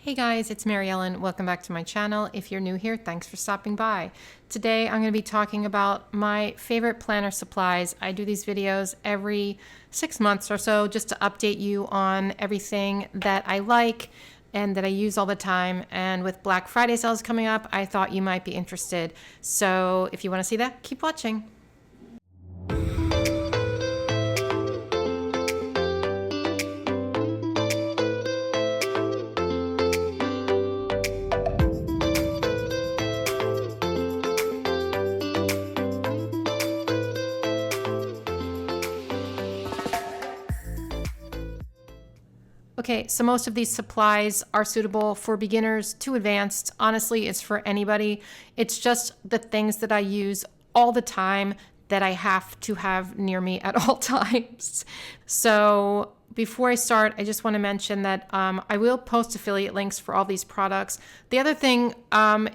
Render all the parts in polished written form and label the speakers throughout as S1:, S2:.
S1: Hey guys, it's Mary Ellen. Welcome back to my channel. If you're new here, thanks for stopping by. Today I'm going to be talking about my favorite planner supplies. I do these videos every 6 months or so just to update you on everything that I like and that I use all the time. And with Black Friday sales coming up, I thought you might be interested. So if you want to see that, keep watching. Okay, so most of these supplies are suitable for beginners to advanced. Honestly, it's for anybody. It's just the things that I use all the time that I have to have near me at all times. So before I start, I just want to mention that I will post affiliate links for all these products. The other thing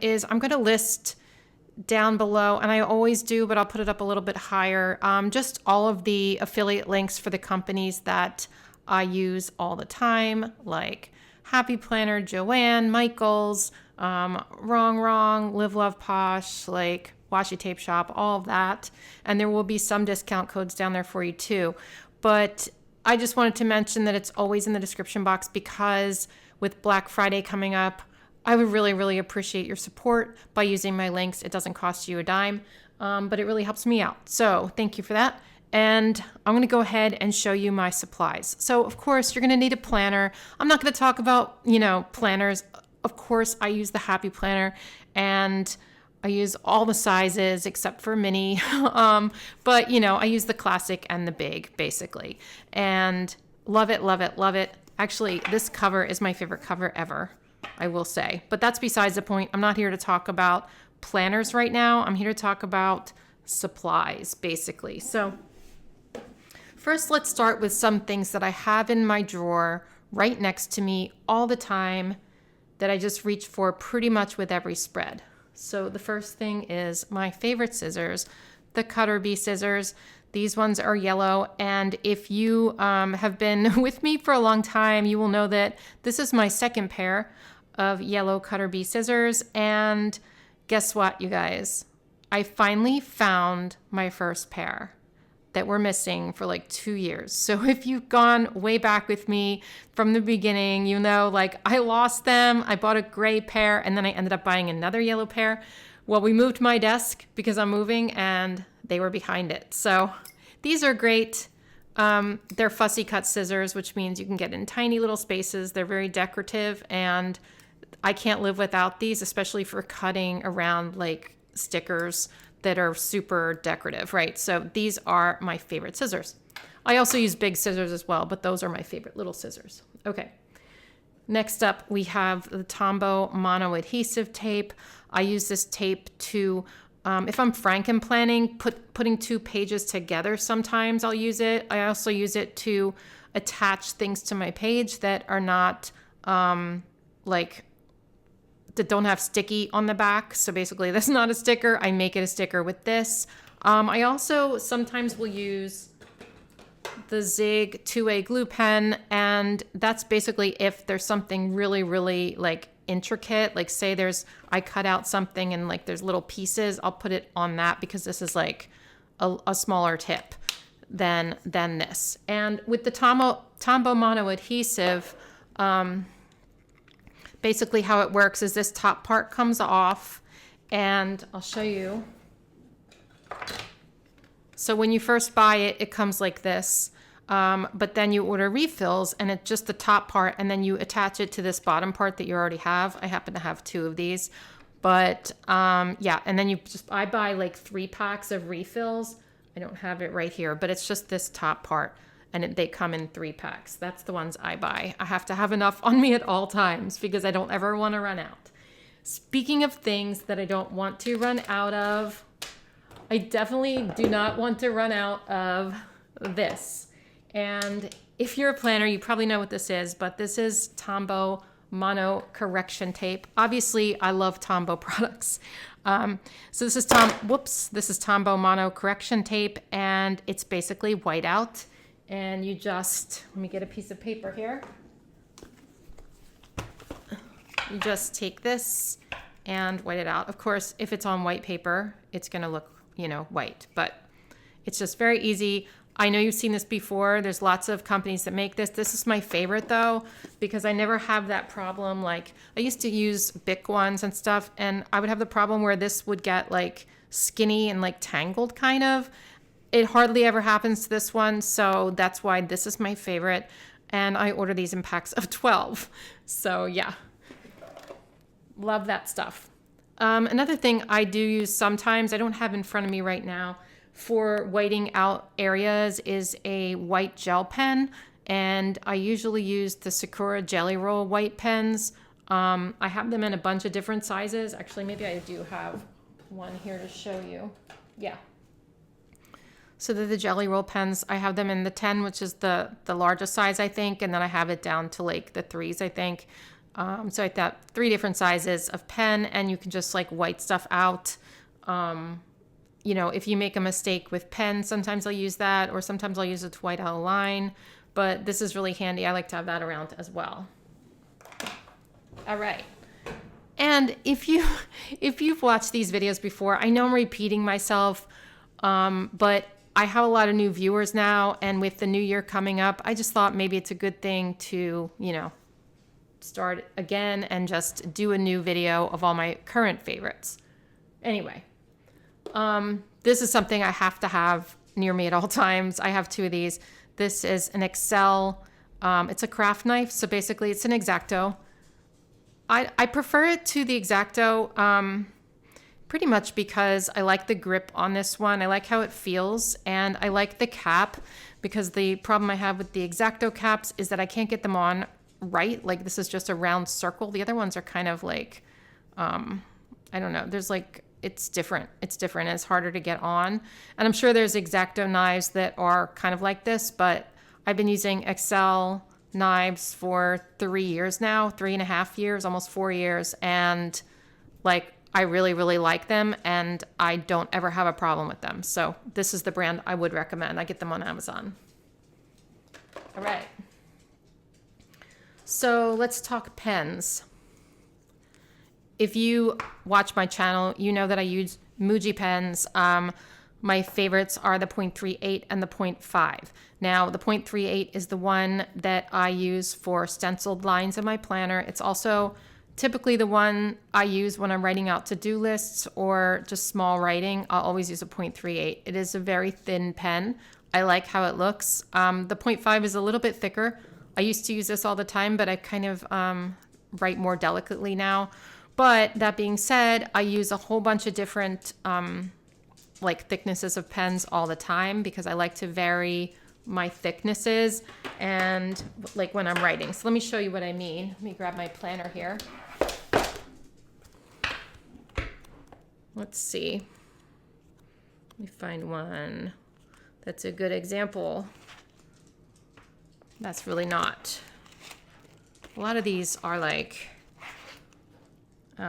S1: is I'm going to list down below, and I always do, but I'll put it up a little bit higher, just all of the affiliate links for the companies that I use all the time, like Happy Planner, Joann, Michaels, Wrong, Live Love Posh, like Washi Tape Shop, all of that. And there will be some discount codes down there for you too. But I just wanted to mention that it's always in the description box because with Black Friday coming up, I would really appreciate your support by using my links. It doesn't cost you a dime, but it really helps me out. So thank you for that. And I'm going to go ahead and show you my supplies. So of course you're going to need a planner. I'm not going to talk about, planners. Of course I use the Happy Planner and I use all the sizes except for mini. But I use the classic and the big basically. And love it. Actually, this cover is my favorite cover ever, I will say. But that's besides the point. I'm not here to talk about planners right now. I'm here to talk about supplies basically. So first, let's start with some things that I have in my drawer right next to me all the time that I just reach for pretty much with every spread. So the first thing is my favorite scissors, the Cutter Bee scissors. These ones are yellow, and if you have been with me for a long time, you will know that this is my second pair of yellow Cutter Bee scissors. And guess what, you guys? I finally found my first pair that were missing for like 2 years. So if you've gone way back with me from the beginning, I lost them. I bought a gray pair and then I ended up buying another yellow pair. Well, we moved my desk because I'm moving and they were behind it. So these are great. They're fussy cut scissors, which means you can get in tiny little spaces. They're very decorative and I can't live without these, especially for cutting around like stickers that are super decorative, right? So these are my favorite scissors. I also use big scissors as well, but those are my favorite little scissors. Okay. Next up, we have the Tombow Mono Adhesive Tape. I use this tape to, if I'm franken planning, putting 2 pages together, sometimes I'll use it. I also use it to attach things to my page that are not that don't have sticky on the back. So basically that's not a sticker. I make it a sticker with this. I also sometimes will use the Zig 2A glue pen, and that's basically if there's something really like intricate, like say I cut out something and like there's little pieces, I'll put it on that because this is like a smaller tip than this. And with the Tombow Mono Adhesive, basically how it works is this top part comes off, and I'll show you. So when you first buy it, it comes like this, but then you order refills and it's just the top part, and then you attach it to this bottom part that you already have. I happen to have 2 of these, but yeah, and then I buy like 3 packs of refills. I don't have it right here, but it's just this top part. And they come in 3 packs. That's the ones I buy. I have to have enough on me at all times because I don't ever want to run out. Speaking of things that I don't want to run out of, I definitely do not want to run out of this. And if you're a planner, you probably know what this is, but this is Tombow Mono Correction Tape. Obviously, I love Tombow products. So this is Tombow Mono Correction Tape, and it's basically whiteout. And you just, let me get a piece of paper here. you just take this and white it out. Of course, if it's on white paper, it's going to look, white, but it's just very easy. I know you've seen this before. There's lots of companies that make this. This is my favorite though, because I never have that problem. Like I used to use Bic ones and stuff, and I would have the problem where this would get like skinny and like tangled kind of. It hardly ever happens to this one, so that's why this is my favorite. And I order these in packs of 12. So yeah, love that stuff. Another thing I do use sometimes, I don't have in front of me right now, for whiting out areas is a white gel pen. And I usually use the Sakura Jelly Roll white pens. I have them in a bunch of different sizes. Actually, maybe I do have one here to show you. Yeah. So they're the Jelly Roll pens. I have them in the 10, which is the largest size, I think. And then I have it down to like the 3s, I think. So I got 3 different sizes of pen, and you can just like white stuff out. If you make a mistake with pen, sometimes I'll use that, or sometimes I'll use it to white out a line. But this is really handy. I like to have that around as well. All right. And if you've watched these videos before, I know I'm repeating myself, but I have a lot of new viewers now, and with the new year coming up, I just thought maybe it's a good thing to, start again and just do a new video of all my current favorites. Anyway, this is something I have to have near me at all times. I have 2 of these. This is an Excel. It's a craft knife, so basically it's an X-Acto. I prefer it to the X-Acto pretty much because I like the grip on this one. I like how it feels, and I like the cap, because the problem I have with the X-Acto caps is that I can't get them on right. Like this is just a round circle. The other ones are kind of like, I don't know. There's like, it's different. It's different. It's harder to get on. And I'm sure there's X-Acto knives that are kind of like this, but I've been using Excel knives for 3 years now, 3.5 years, almost 4 years. And like, I really, really like them, and I don't ever have a problem with them. So this is the brand I would recommend. I get them on Amazon. All right. So let's talk pens. If you watch my channel, you know that I use Muji pens. My favorites are the 0.38 and the 0.5. Now, the 0.38 is the one that I use for stenciled lines in my planner. It's also typically the one I use when I'm writing out to-do lists or just small writing. I'll always use a 0.38. It is a very thin pen. I like how it looks. The 0.5 is a little bit thicker. I used to use this all the time, but I kind of write more delicately now. But that being said, I use a whole bunch of different like thicknesses of pens all the time because I like to vary my thicknesses and like when I'm writing. So let me show you what I mean. Let me grab my planner here. Let's see. Let me find one that's a good example. That's really not. A lot of these are like, what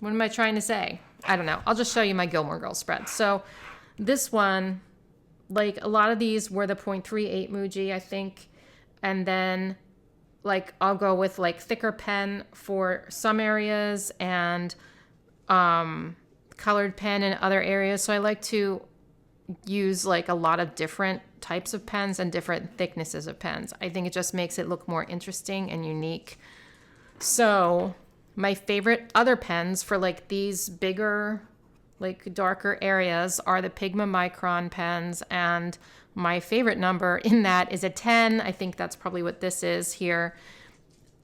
S1: am I trying to say? I don't know. I'll just show you my Gilmore Girls spread. So this one, like a lot of these were the 0.38 Muji, I think. And then like I'll go with like thicker pen for some areas and colored pen in other areas. So I like to use like a lot of different types of pens and different thicknesses of pens. I think it just makes it look more interesting and unique. So my favorite other pens for like these bigger, like darker areas are the Pigma Micron pens. And my favorite number in that is a 10. I think that's probably what this is here.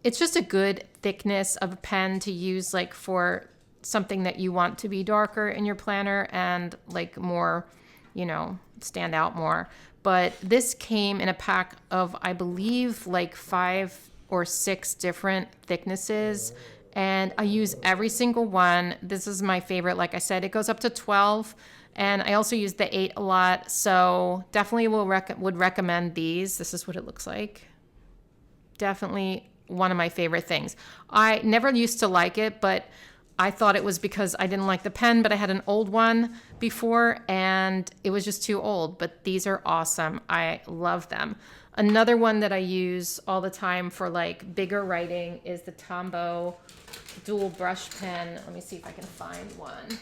S1: It's just a good thickness of a pen to use like for something that you want to be darker in your planner and like more, you know, stand out more. But this came in a pack of, I believe, like 5 or 6 different thicknesses. And I use every single one. This is my favorite. Like I said, it goes up to 12. And I also use the 8 a lot. So definitely would recommend these. This is what it looks like. Definitely one of my favorite things. I never used to like it, but I thought it was because I didn't like the pen, but I had an old one before and it was just too old. But these are awesome. I love them. Another one that I use all the time for like bigger writing is the Tombow dual brush pen. Let me see if I can find one.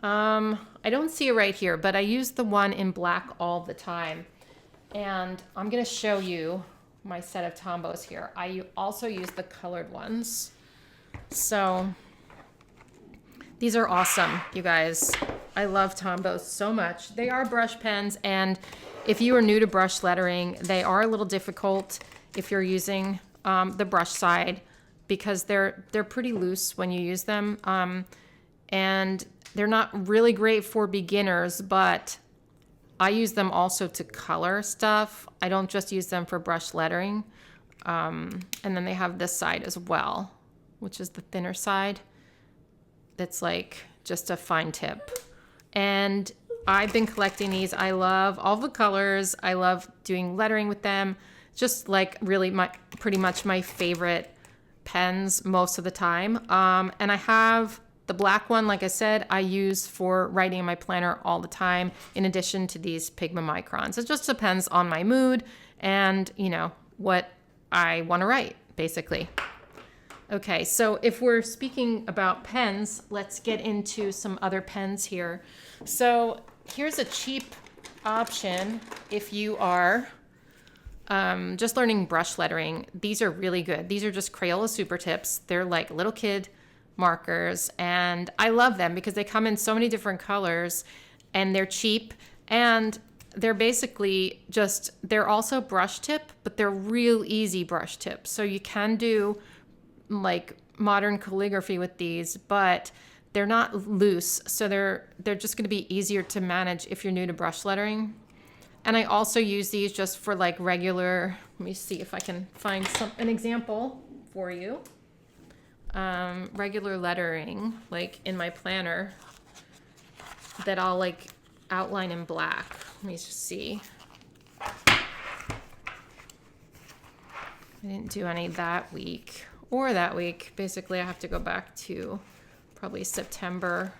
S1: I don't see it right here, but I use the one in black all the time. And I'm going to show you my set of Tombows here. I also use the colored ones. So these are awesome, you guys. I love Tombows so much. They are brush pens, and if you are new to brush lettering, they are a little difficult if you're using the brush side, because they're pretty loose when you use them. And they're not really great for beginners, but I use them also to color stuff. I don't just use them for brush lettering. And then they have this side as well, which is the thinner side. That's like just a fine tip. And I've been collecting these. I love all the colors. I love doing lettering with them. Just like really pretty much my favorite pens most of the time. And I have the black one, like I said, I use for writing in my planner all the time, in addition to these Pigma Microns. It just depends on my mood and, you know, what I want to write, basically. Okay, so if we're speaking about pens, let's get into some other pens here. So here's a cheap option if you are just learning brush lettering. These are really good. These are just Crayola Super Tips. They're like little kid markers, and I love them because they come in so many different colors, and they're cheap, and they're basically just, they're also brush tip, but they're real easy brush tips. So you can do like modern calligraphy with these, but they're not loose, so they're just going to be easier to manage if you're new to brush lettering. And I also use these just for like regular, let me see if I can find an example for you. Regular lettering, like in my planner, that I'll like outline in black. Let me just see. I didn't do any that week or that week. Basically, I have to go back to probably September.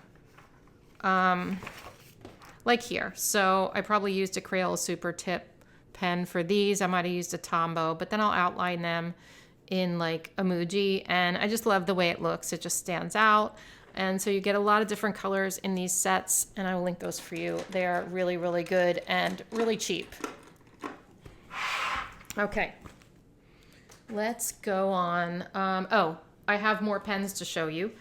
S1: Like here. So I probably used a Crayola Super Tip pen for these. I might have used a Tombow, but then I'll outline them in like emoji, and I just love the way it looks. It just stands out. And so you get a lot of different colors in these sets, and I will link those for you. They are really, really good and really cheap. Okay, let's go on. Oh, I have more pens to show you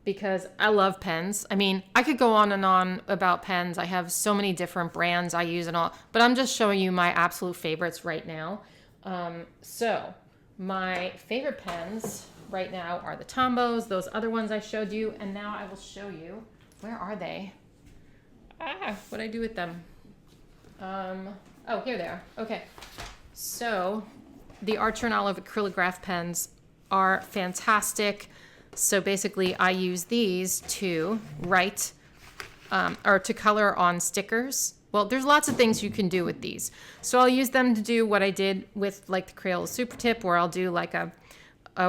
S1: because I love pens. I mean, I could go on and on about pens. I have so many different brands I use and all, but I'm just showing you my absolute favorites right now. So my favorite pens right now are the Tombows, those other ones I showed you, and now I will show you, where are they? What'd I do with them? Oh, here they are. Okay. So the Archer and Olive Acrylograph pens are fantastic. So basically I use these to write or to color on stickers. Well, there's lots of things you can do with these. So I'll use them to do what I did with like the Crayola Super Tip, where I'll do like a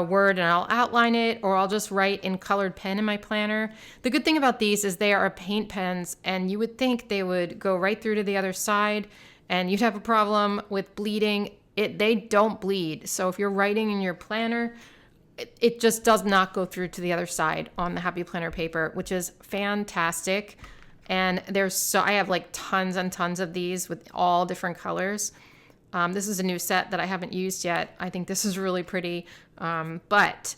S1: word and I'll outline it, or I'll just write in colored pen in my planner. The good thing about these is they are paint pens, and you would think they would go right through to the other side and you'd have a problem with bleeding. They don't bleed. So if you're writing in your planner, it just does not go through to the other side on the Happy Planner paper, which is fantastic. And I have like tons and tons of these with all different colors. This is a new set that I haven't used yet. I think this is really pretty. But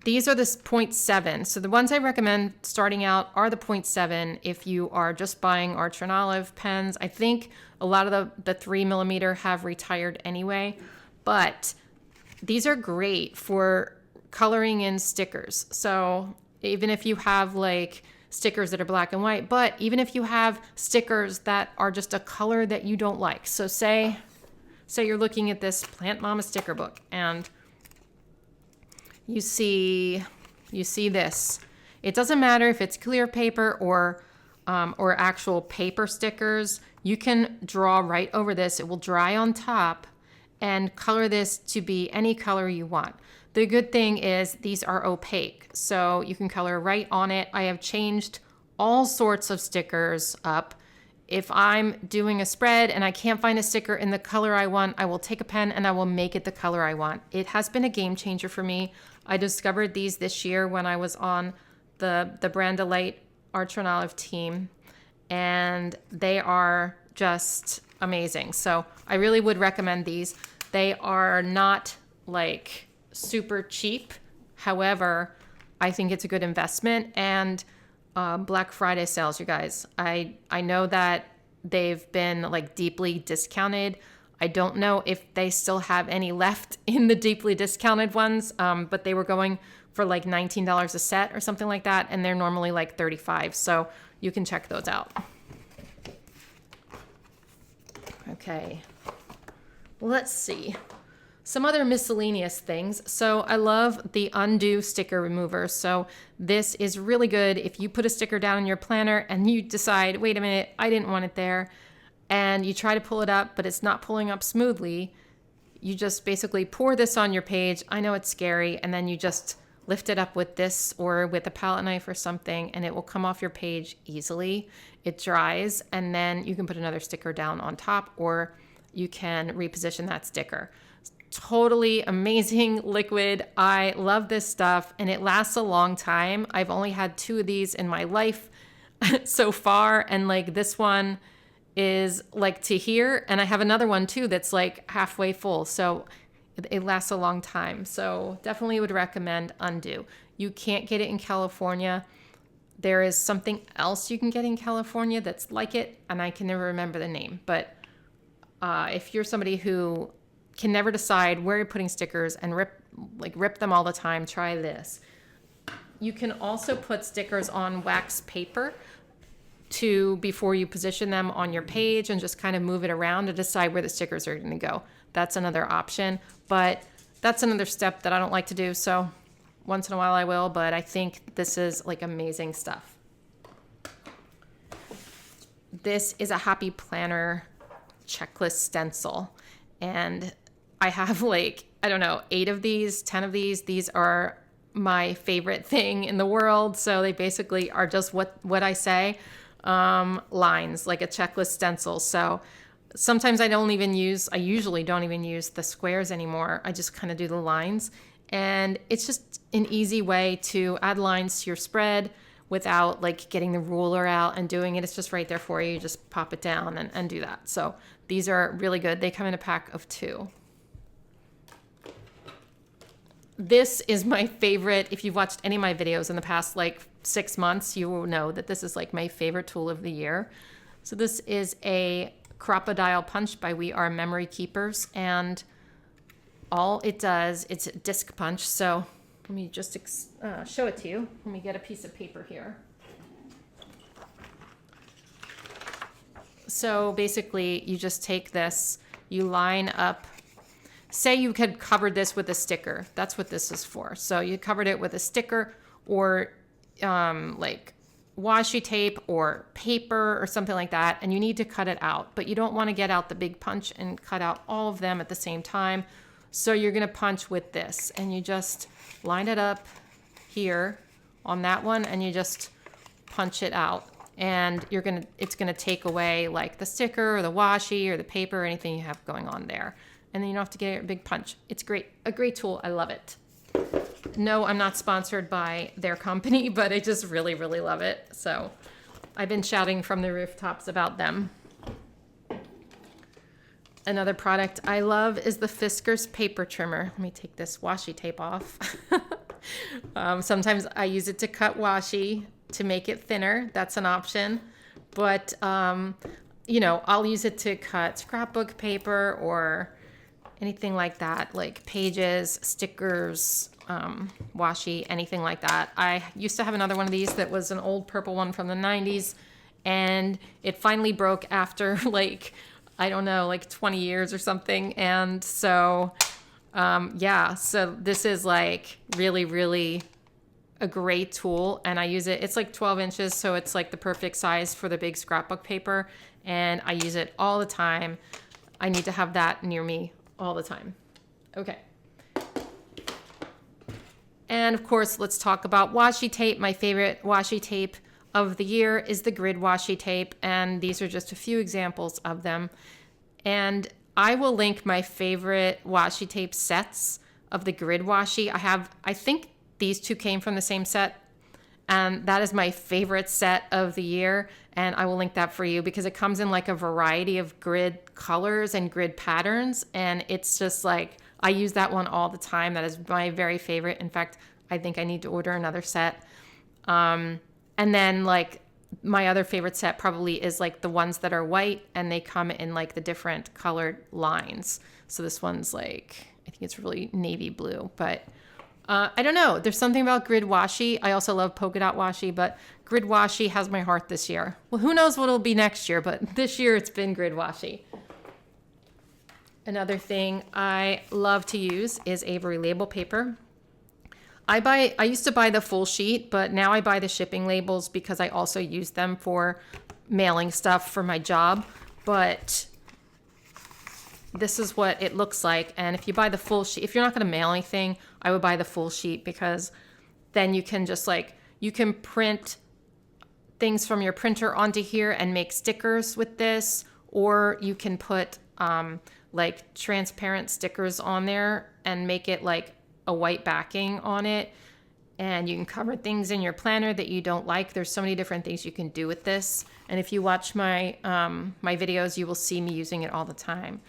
S1: these are the 0.7. So the ones I recommend starting out are the 0.7 if you are just buying Archer and Olive pens. I think a lot of the 3mm have retired anyway. But these are great for coloring in stickers. So even if you have like stickers that are black and white, but even if you have stickers that are just a color that you don't like. So say you're looking at this Plant Mama sticker book and you see this. It doesn't matter if it's clear paper or actual paper stickers. You can draw right over this. It will dry on top and color this to be any color you want. The good thing is these are opaque, so you can color right on it. I have changed all sorts of stickers up if I'm doing a spread and I can't find a sticker in the color I want, I will take a pen and I will make it the color I want. It has been a game changer for me. I discovered these this year when I was on the Brand Delight Archer and Olive team, and they are just amazing. So I really would recommend these. They are not like super cheap. However, I think it's a good investment. And Black Friday sales, you guys, I know that they've been like deeply discounted. I don't know if they still have any left in the deeply discounted ones, but they were going for like $19 a set or something like that, and they're normally like $35. So you can check those out. Okay, let's see. Some other miscellaneous things. So I love the undo sticker remover. So this is really good if you put a sticker down in your planner and you decide, wait a minute, I didn't want it there, and you try to pull it up, but it's not pulling up smoothly. You just basically pour this on your page. I know it's scary. And then you just lift it up with this or with a palette knife or something, and it will come off your page easily. It dries, and then you can put another sticker down on top, or you can reposition that sticker. Totally amazing liquid. I love this stuff, and it lasts a long time. I've only had 2 of these in my life so far, and like this one is like to here, and I have another one too that's like halfway full, so it lasts a long time. So definitely would recommend Undo. You can't get it in California. There is something else you can get in California that's like it, and I can never remember the name. But if you're somebody who can never decide where you're putting stickers and rip them all the time, try this. You can also put stickers on wax paper before you position them on your page, and just kind of move it around to decide where the stickers are going to go. That's another option, but that's another step that I don't like to do. So once in a while I will, but I think this is like amazing stuff. This is a happy planner checklist stencil, and I have like, I don't know, 8 of these, 10 of these. These are my favorite thing in the world. So they basically are just what I say, lines, like a checklist stencil. So sometimes I usually don't even use the squares anymore. I just kind of do the lines, and it's just an easy way to add lines to your spread without like getting the ruler out and doing it. It's just right there for you. You just pop it down and do that. So these are really good. They come in a pack of 2. This is my favorite. If you've watched any of my videos in the past like 6 months, you will know that this is like my favorite tool of the year. So this is a Crocodile Punch by We Are Memory Keepers, and all it does, it's a disc punch. So let me just show it to you. Let me get a piece of paper here. So basically you just take this, you line up, say you had covered this with a sticker. That's what this is for. So you covered it with a sticker or like washi tape or paper or something like that, and you need to cut it out, but you don't want to get out the big punch and cut out all of them at the same time. So you're going to punch with this, and you just line it up here on that one, and you just punch it out, and it's going to take away like the sticker or the washi or the paper or anything you have going on there. And then you don't have to get a big punch. It's great. A great tool. I love it. No, I'm not sponsored by their company, but I just really, really love it. So I've been shouting from the rooftops about them. Another product I love is the Fiskars paper trimmer. Let me take this washi tape off. Sometimes I use it to cut washi to make it thinner. That's an option. But, I'll use it to cut scrapbook paper or anything like that, like pages, stickers, washi, anything like that. I used to have another one of these that was an old purple one from the 90s, and it finally broke after like 20 years or something. And so, so this is like really, really a great tool, and I use it. It's like 12 inches, so it's like the perfect size for the big scrapbook paper, and I use it all the time. I need to have that near me all the time. Okay. And of course, let's talk about washi tape, my favorite washi tape. of the year is the grid washi tape, and these are just a few examples of them. And I will link my favorite washi tape sets of the grid washi. I think these two came from the same set, and that is my favorite set of the year. And I will link that for you because it comes in like a variety of grid colors and grid patterns. And it's just like, I use that one all the time. That is my very favorite. In fact, I think I need to order another set. And then like my other favorite set probably is like the ones that are white and they come in like the different colored lines. So this one's like, I think it's really navy blue, but I don't know. There's something about grid washi. I also love polka dot washi, but grid washi has my heart this year. Well, who knows what it'll be next year, but this year it's been grid washi. Another thing I love to use is Avery label paper. I used to buy the full sheet, but now I buy the shipping labels because I also use them for mailing stuff for my job. But this is what it looks like. And if you buy the full sheet, if you're not going to mail anything, I would buy the full sheet because then you can just like, you can print things from your printer onto here and make stickers with this, or you can put like transparent stickers on there and make it like a white backing on it. And you can cover things in your planner that you don't like. There's so many different things you can do with this. And if you watch my my videos, you will see me using it all the time.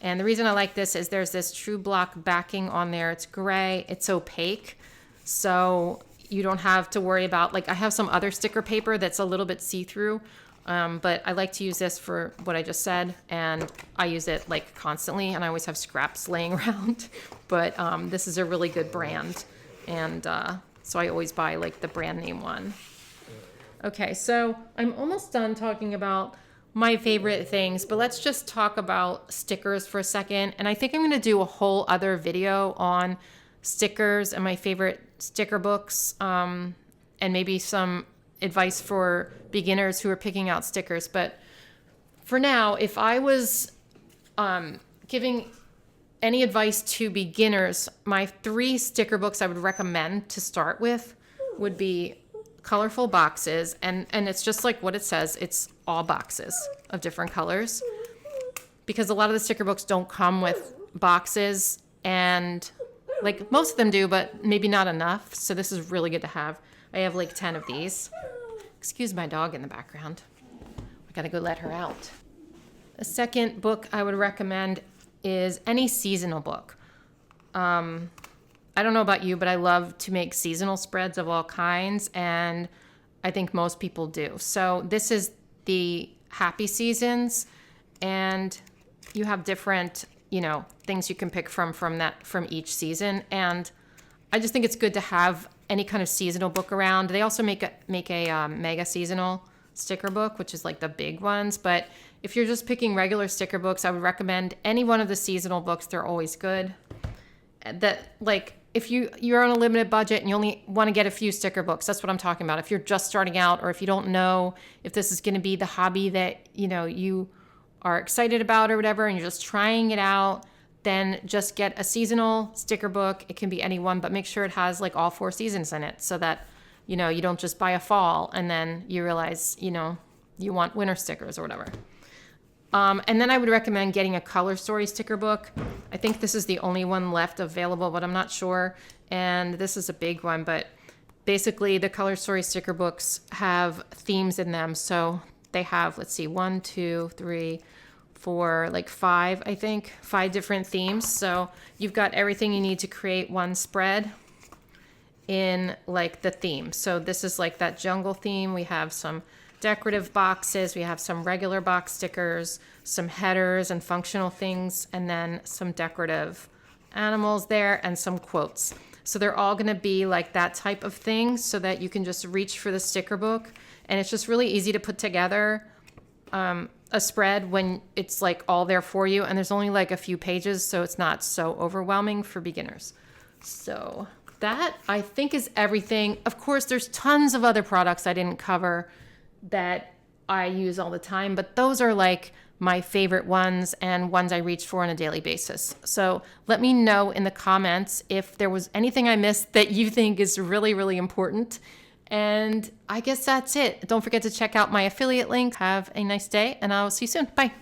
S1: And the reason I like this is there's this true block backing on there. It's gray, it's opaque. So you don't have to worry about, like I have some other sticker paper that's a little bit see-through, but I like to use this for what I just said. And I use it like constantly and I always have scraps laying around. But this is a really good brand. And so I always buy like the brand name one. Okay, so I'm almost done talking about my favorite things, but let's just talk about stickers for a second. And I think I'm going to do a whole other video on stickers and my favorite sticker books, and maybe some advice for beginners who are picking out stickers. But for now, if I was giving any advice to beginners, my 3 sticker books I would recommend to start with would be colorful boxes, and it's just like what it says, it's all boxes of different colors, because a lot of the sticker books don't come with boxes, and like most of them do, but maybe not enough. So this is really good to have. I have like 10 of these. Excuse my dog in the background. I gotta go let her out. A second book I would recommend is any seasonal book. I don't know about you, but I love to make seasonal spreads of all kinds, and I think most people do. So this is the happy seasons, and you have different, things you can pick from each season. And I just think it's good to have any kind of seasonal book around. They also make a mega seasonal sticker book, which is like the big ones. But if you're just picking regular sticker books, I would recommend any one of the seasonal books. They're always good. That like, if you're on a limited budget and you only want to get a few sticker books, that's what I'm talking about. If you're just starting out, or if you don't know if this is going to be the hobby that, you are excited about or whatever, and you're just trying it out, then just get a seasonal sticker book. It can be any one, but make sure it has like all 4 seasons in it so that, you don't just buy a fall and then you realize, you want winter stickers or whatever. And then I would recommend getting a color story sticker book. I think this is the only one left available, but I'm not sure. And this is a big one, but basically the color story sticker books have themes in them. So they have, 1, 2, 3, 4, like 5, I think, 5 different themes. So you've got everything you need to create one spread in like the theme. So this is like that jungle theme. We have some decorative boxes, we have some regular box stickers, some headers and functional things, and then some decorative animals there and some quotes. So they're all going to be like that type of thing so that you can just reach for the sticker book. And it's just really easy to put together a spread when it's like all there for you. And there's only like a few pages, so it's not so overwhelming for beginners. So that I think is everything. Of course, there's tons of other products I didn't cover that I use all the time, but those are like my favorite ones and ones I reach for on a daily basis. So let me know in the comments if there was anything I missed that you think is really, really important. And I guess that's it. Don't forget to check out my affiliate link. Have a nice day, and I'll see you soon. Bye.